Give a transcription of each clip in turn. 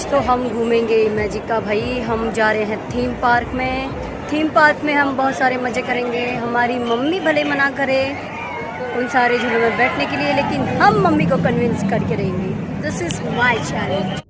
आज तो हम घूमेंगे मैजिका भाई। हम जा रहे हैं थीम पार्क में। थीम पार्क में हम बहुत सारे मज़े करेंगे। हमारी मम्मी भले मना करे उन सारे झूलों में बैठने के लिए, लेकिन हम मम्मी को कन्विंस करके रहेंगे। This is my challenge.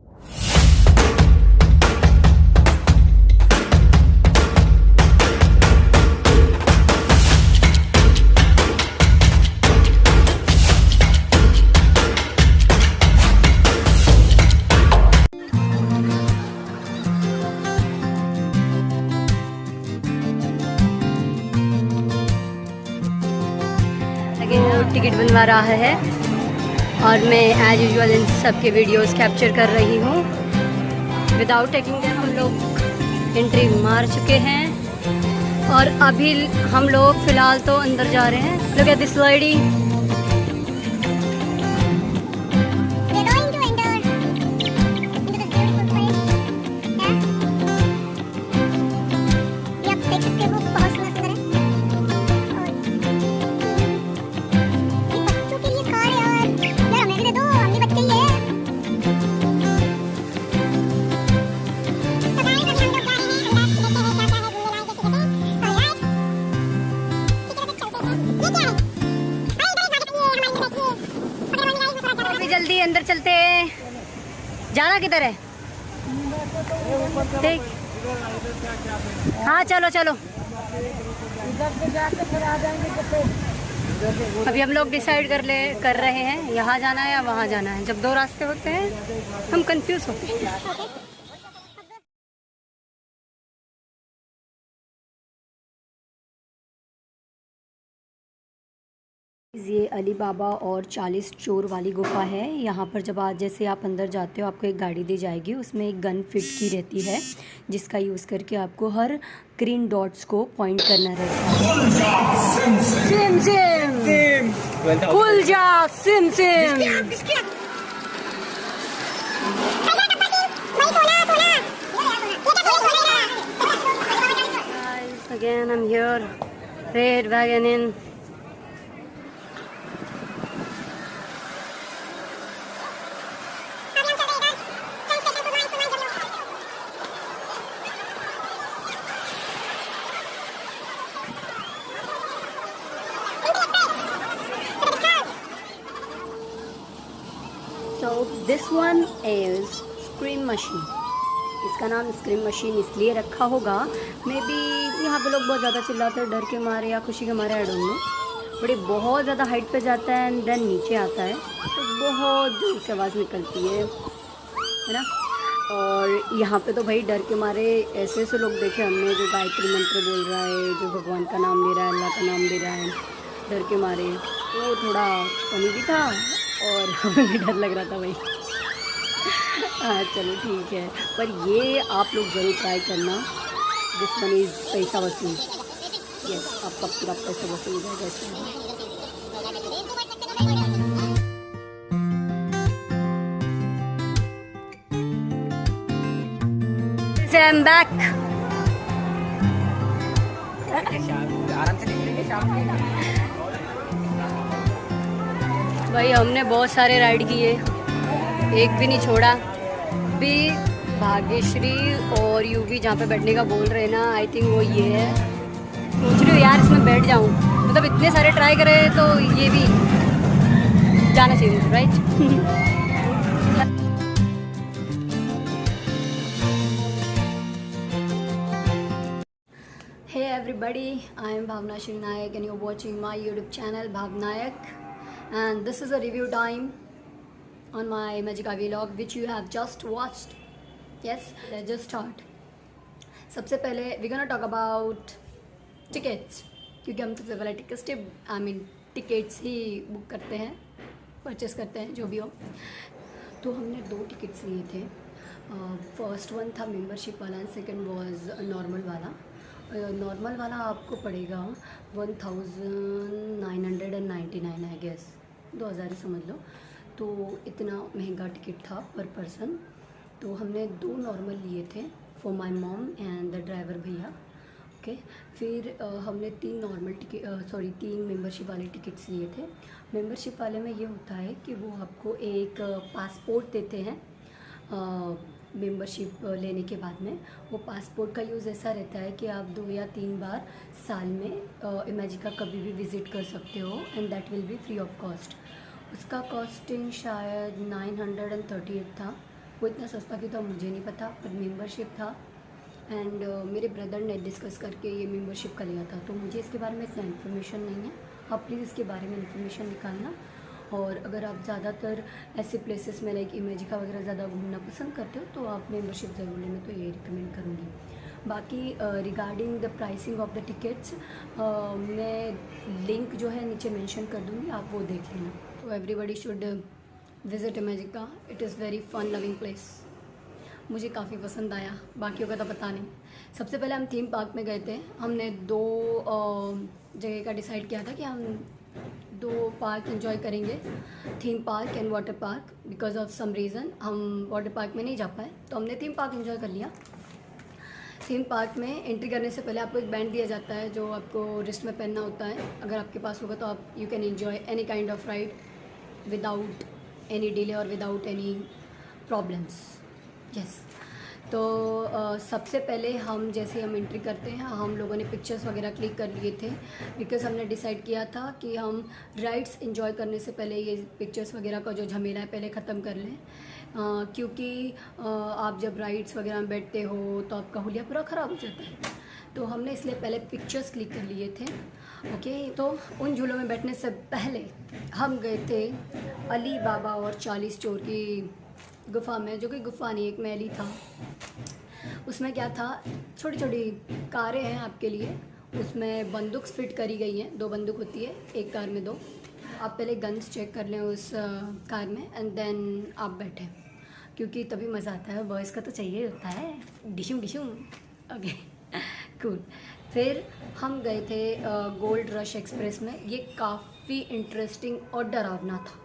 Ticket बनवा रहा है और मैं एज यूजुअल इन सब के वीडियोस कैप्चर कर रही हूँ। विदाउट टेकिंग देम हम लोग एंट्री मार चुके हैं और अभी हम लोग फ़िलहाल तो अंदर जा रहे हैं। Look at this lady. जल्दी अंदर चलते हैं। जाना किधर है? ठीक, हाँ चलो चलो। अभी हम लोग डिसाइड कर रहे हैं यहाँ जाना है या वहाँ जाना है। जब दो रास्ते होते हैं हम कंफ्यूज होते हैं। ये अली बाबा और 40 चोर वाली गुफा है। यहाँ पर जब जैसे आप अंदर जाते हो आपको एक गाड़ी दी जाएगी, उसमें एक गन फिट की रहती है जिसका यूज़ करके आपको हर ग्रीन डॉट्स को पॉइंट करना रहता है। सिम सिम खुल जा SIM SIM. Again I'm here, red wagon in. So this one is scream machine. इसका नाम स्क्रीम मशीन इसलिए रखा होगा, मे बी यहाँ पे लोग बहुत ज़्यादा चिल्लाते हैं डर के मारे या खुशी के मारे, आई डोंट नो। बट ये बहुत ज़्यादा हाइट पे जाता है एंड देन नीचे आता है तो बहुत दूर से आवाज़ निकलती है ना। और यहाँ पे तो भाई डर के मारे ऐसे ऐसे लोग देखे हमने जो गायत्री मंत्र बोल रहा है, जो भगवान का नाम ले रहा है, अल्लाह का नाम ले रहा है डर के मारे। तो थोड़ा फनी भी था और हमें भी डर लग रहा था भाई। हाँ चलो ठीक है, पर ये आप लोग ज़रूर ट्राई करना। दिस वन इज़ पैसा वसूल। यस, आपका पूरा पैसा वसूल जाएगा इसमें। I am back. भाई हमने बहुत सारे राइड किए, एक भी नहीं छोड़ा। भी भाग्यश्री और यूवी जहाँ पे बैठने का बोल रहे हैं ना, आई थिंक वो ये है। सोच रही हूँ यार इसमें बैठ जाऊँ, मतलब इतने सारे ट्राई करे तो ये भी जाना चाहिए, right? Hey everybody, I am Bhavna Nayak and you're watching my YouTube channel Bhavnayak, and this is a review time on my Magica vlog which you have just watched. Yes, let's just start. सबसे पहले we're gonna talk about tickets, क्योंकि हम सबसे पहले tickets ही book करते हैं, purchase करते हैं जो भी हो। तो हमने 2 टिकट्स लिए थे। फर्स्ट वन था मेंबरशिप वाला एंड सेकंड वाज नॉर्मल वाला। नॉर्मल वाला आपको पड़ेगा 1999 आई गेस, 2000 ही समझ लो। तो इतना महंगा टिकट था पर पर्सन। तो हमने 2 नॉर्मल लिए थे for my mom and the driver भैया। ओके, फिर हमने 3 मेंबरशिप वाले टिकट्स लिए थे। मेंबरशिप वाले में ये होता है कि वो आपको एक पासपोर्ट देते हैं मेंबरशिप लेने के बाद में। वो पासपोर्ट का यूज़ ऐसा रहता है कि आप 2 या 3 बार साल में इमेजिका कभी भी विज़िट कर सकते हो, and that will be free of cost. उसका कॉस्टिंग शायद 938 था। वो इतना सस्ता क्यों था मुझे नहीं पता, पर मेंबरशिप था। एंड मेरे ब्रदर ने डिस्कस करके ये मेंबरशिप का लिया था, तो मुझे इसके बारे में इतना इन्फॉर्मेशन नहीं है। आप प्लीज़ इसके बारे में इन्फॉर्मेशन निकालना। और अगर आप ज़्यादातर ऐसे प्लेसेस में लाइक इमेजिका वगैरह ज़्यादा घूमना पसंद करते हो तो आप मेंबरशिप ज़रूर लें, मैं तो ये रिकमेंड करूँगी। बाकी regarding the pricing of the tickets मैं लिंक जो है नीचे मेंशन कर दूँगी, आप वो देख लेना। तो everybody should visit Imagica, it is very fun loving place. मुझे काफ़ी पसंद आया, बाकियों का तो पता नहीं। सबसे पहले हम थीम पार्क में गए थे। हमने 2 जगह का डिसाइड किया था कि हम 2 पार्क एंजॉय करेंगे, theme park and water park. Because of some reason हम वाटर पार्क में नहीं जा पाए, तो हमने थीम पार्क एंजॉय कर लिया। थीम पार्क में एंट्री करने से पहले आपको एक बैंड दिया जाता है जो आपको रिस्ट में पहनना होता है। अगर आपके पास होगा तो आप you can enjoy any kind of ride without any delay और विदाउट एनी प्रॉब्लम्स। यस। तो सबसे पहले हम जैसे हम एंट्री करते हैं, हम लोगों ने पिक्चर्स वगैरह क्लिक कर लिए थे, बिकॉज हमने डिसाइड किया था कि हम राइड्स एंजॉय करने से पहले ये पिक्चर्स वगैरह का जो झमेला है पहले ख़त्म कर लें। क्योंकि आप जब राइड्स वगैरह में बैठते हो तो आपका हुलिया पूरा ख़राब हो जाता है, तो हमने इसलिए पहले पिक्चर्स क्लिक कर लिए थे। ओके, तो उन झूलों में बैठने से पहले हम गए थे अली बाबा और 40 चोर की गुफ़ा में, जो कि गुफ़ा नहीं एक महल ही था। उसमें क्या था, छोटी छोटी कारें हैं आपके लिए, उसमें बंदूक फिट करी गई हैं। 2 बंदूक होती है एक कार में 2। आप पहले गन्स चेक कर लें उस कार में एंड देन आप बैठें, क्योंकि तभी मज़ा आता है। बॉयज़ का तो चाहिए होता है डिशुम डिशुम। Okay cool. फिर हम गए थे गोल्ड रश एक्सप्रेस में। ये काफ़ी इंटरेस्टिंग और डरावना था,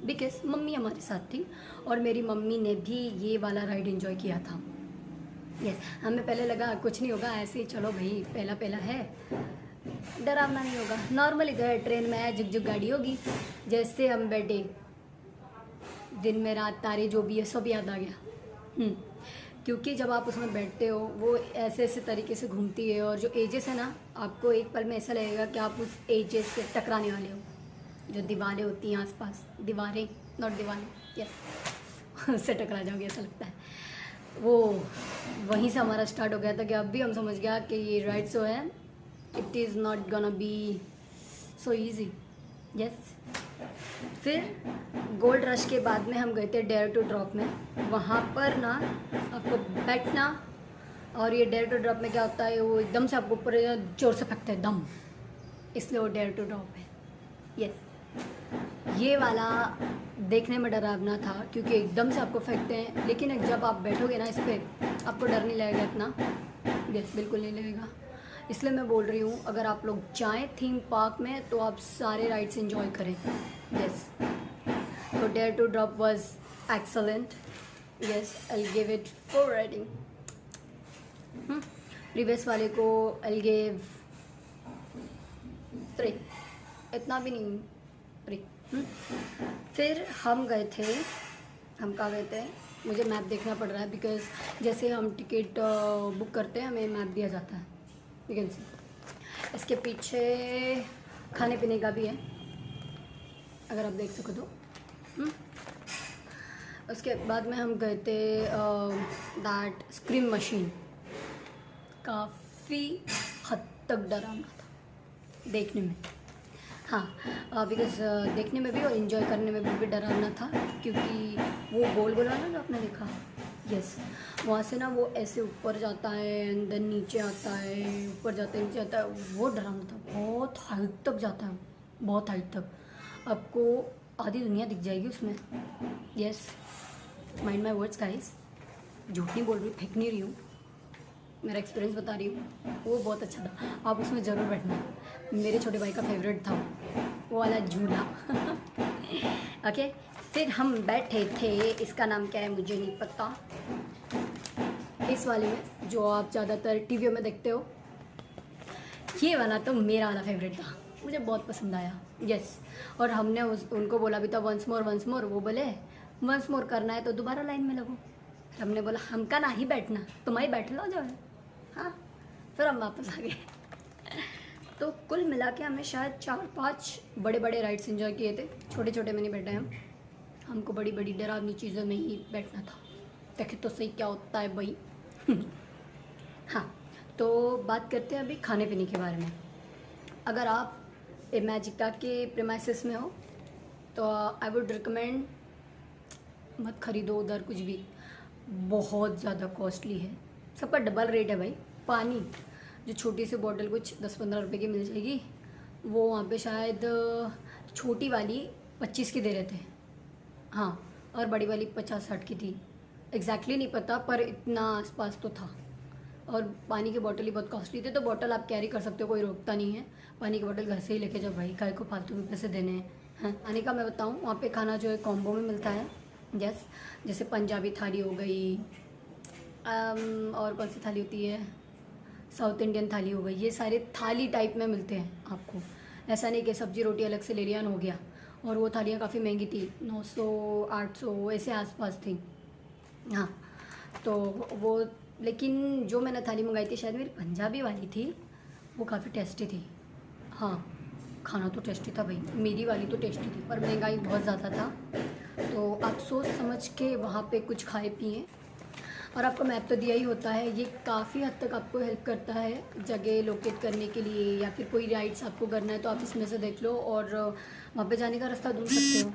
बिकॉज मम्मी हमारे साथ थी और मेरी मम्मी ने भी ये वाला राइड एंजॉय किया था। यस, हमें पहले लगा कुछ नहीं होगा, ऐसे ही चलो भाई पहला पहला है, डरावना नहीं होगा, नॉर्मली तो है, ट्रेन में है, झुक झुक गाड़ी होगी। जैसे हम बैठे, दिन में रात तारे जो भी है सब याद आ गया। क्योंकि जब आप उसमें बैठते हो वो ऐसे ऐसे तरीके से घूमती है, और जो एजेस है ना, आपको एक पल में ऐसा लगेगा कि आप उस एजेस से टकराने वाले हो। जो दीवारें होती हैं आसपास, दीवारें नॉट दीवारें, यस उससे टकरा जाओगे ऐसा लगता है। वो वहीं से हमारा स्टार्ट हो गया था कि अब भी हम समझ गया कि ये राइड जो है it is not gonna be so easy. Yes. फिर गोल्ड रश के बाद में हम गए थे डेयर टू ड्रॉप में। वहाँ पर ना आपको बैठना, और ये डेयर टू ड्रॉप में क्या होता है, वो एकदम से आपको ऊपर जोर से फेंकते हैं दम, इसलिए वो डेयर टू ड्रॉप है। यस, ये वाला देखने में डरावना था क्योंकि एकदम से आपको फेंकते हैं, लेकिन जब आप बैठोगे ना इस पर आपको डर नहीं लगेगा इतना। यस, बिल्कुल नहीं लगेगा। इसलिए मैं बोल रही हूँ अगर आप लोग जाएं थीम पार्क में तो आप सारे राइड्स एंजॉय करें। यस, तो dare to drop was excellent. Yes, I give it 4 rating. Previous वाले को आई गिव 3, इतना भी नहीं 3। फिर हम गए थे, हम कहाँ गए थे, मुझे मैप देखना पड़ रहा है बिकॉज जैसे हम टिकट बुक करते हैं हमें मैप दिया जाता है। लेकिन इसके पीछे खाने पीने का भी है, अगर आप देख सको तो। उसके बाद में हम गए थे दैट स्क्रीम मशीन। काफ़ी हद तक डरावना था देखने में। हाँ, बिकॉज देखने में भी और इन्जॉय करने में भी डरावना था, क्योंकि वो गोल गोल वाला जो आपने देखा, यस, वहाँ से ना वो ऐसे ऊपर जाता है एंड देन नीचे आता है, ऊपर जाता है नीचे आता है, वो डरावना था। बहुत हाइट तक जाता है, बहुत हाइट तक, आपको आधी दुनिया दिख जाएगी उसमें। Yes, mind my words guys, झूठ नहीं बोल रही, फेंक नहीं रही हूँ, मेरा एक्सपीरियंस बता रही हूँ। वो बहुत अच्छा था, आप उसमें ज़रूर बैठना। मेरे छोटे भाई का फेवरेट था वो वाला झूला। ओके, फिर हम बैठे थे, इसका नाम क्या है मुझे नहीं पता, इस वाले में जो आप ज़्यादातर टीवी में देखते हो, ये वाला तो मेरा वाला फेवरेट था, मुझे बहुत पसंद आया। यस, और हमने उनको बोला भी था वंस मोर, वो बोले वंस मोर करना है तो दोबारा लाइन में लगो। फिर हमने बोला हमका ना ही बैठना, तुम्हारी बैठ लो जो है। हाँ, फिर हम वापस आ गए। तो कुल मिला के हमें शायद 4-5 बड़े बड़े राइड्स एंजॉय किए थे, छोटे छोटे में नहीं बैठे हम। हमको बड़ी बड़ी डरावनी चीज़ों में ही बैठना था। देखे तो सही क्या होता है भाई। हाँ, तो बात करते हैं अभी खाने पीने के बारे में। अगर आप मैजिका के प्रीमाइसेस में हो तो आई वुड रिकमेंड मत ख़रीदो उधर कुछ भी, बहुत ज़्यादा कॉस्टली है, सबका डबल रेट है भाई। पानी जो छोटी सी बॉटल कुछ 10-15 रुपए की मिल जाएगी, वो वहाँ पे शायद छोटी वाली 25 की दे रहे थे, हाँ, और बड़ी वाली 50-60 की थी। एग्जैक्टली नहीं पता पर इतना आसपास तो था। और पानी की बोतल ही बहुत कॉस्टली थी, तो बोतल आप कैरी कर सकते हो, कोई रोकता नहीं है। पानी की बोतल घर से ही लेके जाओ भाई, काय को फालतू में पैसे देने हैं। खाने का मैं बताऊँ, वहाँ पे खाना जो है कॉम्बो में मिलता है। यस, जैसे पंजाबी थाली हो गई, और कौन सी थाली होती है, साउथ इंडियन थाली हो गई, ये सारे थाली टाइप में मिलते हैं आपको। ऐसा नहीं कि सब्जी रोटी अलग से ले लिया हो गया। और वो थालियाँ काफ़ी महंगी थी, 900-800 ऐसे आसपास थी। हाँ, तो वो, लेकिन जो मैंने थाली मंगाई थी शायद मेरी पंजाबी वाली थी, वो काफ़ी टेस्टी थी। हाँ, खाना तो टेस्टी था भाई, मेरी वाली तो टेस्टी थी, पर महंगाई बहुत ज़्यादा था। तो आप सोच समझ के वहाँ पे कुछ खाए पिए। और आपको मैप तो दिया ही होता है, ये काफ़ी हद तक आपको हेल्प करता है जगह लोकेट करने के लिए, या फिर कोई राइड्स आपको करना है तो आप इसमें से देख लो और वहाँ पे जाने का रास्ता ढूंढ सकते हो।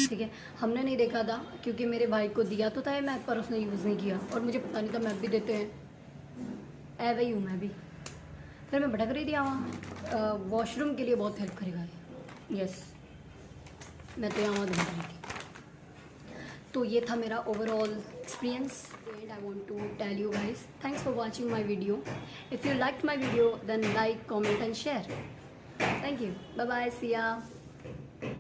ठीक है, हमने नहीं देखा था क्योंकि मेरे भाई को दिया तो था ये मैप, पर उसने यूज़ नहीं किया और मुझे पता नहीं था मैप भी देते हैं। ऐ वही हूँ मैं भी। फिर मैं भटक रही थी वहाँ, वॉशरूम के लिए बहुत हेल्प करेगा ये। यस, मैं तो यहाँ ढूंढ रही थी। तो ये था मेरा overall experience and I want to tell you guys, thanks for watching my video. If you liked my video then like, comment and share. Thank you, bye bye, see या।